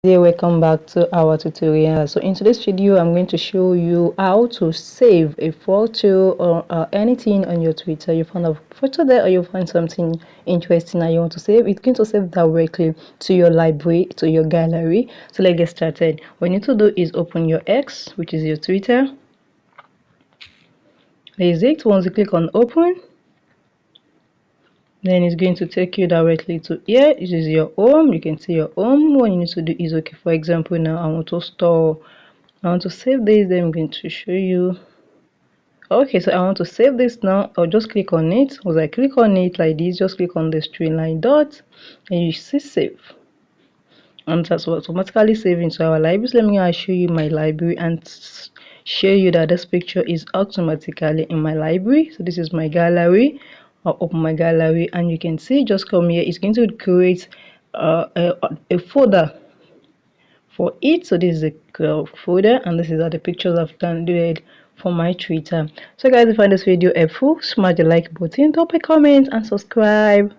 Hey, welcome back to our tutorial. So in today's video I'm going to show you how to save a photo or anything on your Twitter. You found a photo there, or you find something interesting and you want to save. It's going to save directly to your library, to your gallery. So let's get started. What you need to do is open your X, which is your Twitter. There's it. Once you click on open, then it's going to take you directly to here. This is your home. You can see your home. What you need to do is, okay, for example, now I want to save this. Then I'm going to show you. Okay, so I want to save this now. I'll just click on it. Once I click on it like this, just click on the streamline dot and you see save, and that's automatically saving to our library. So let me show you my library and show you that this picture is automatically in my library. So this is my gallery. I'll open my gallery and you can see, just come here, it's going to create a folder for it. So this is a folder and this is all the pictures I've downloaded for my Twitter. So guys, if you find this video helpful, smash the like button, drop a comment and subscribe.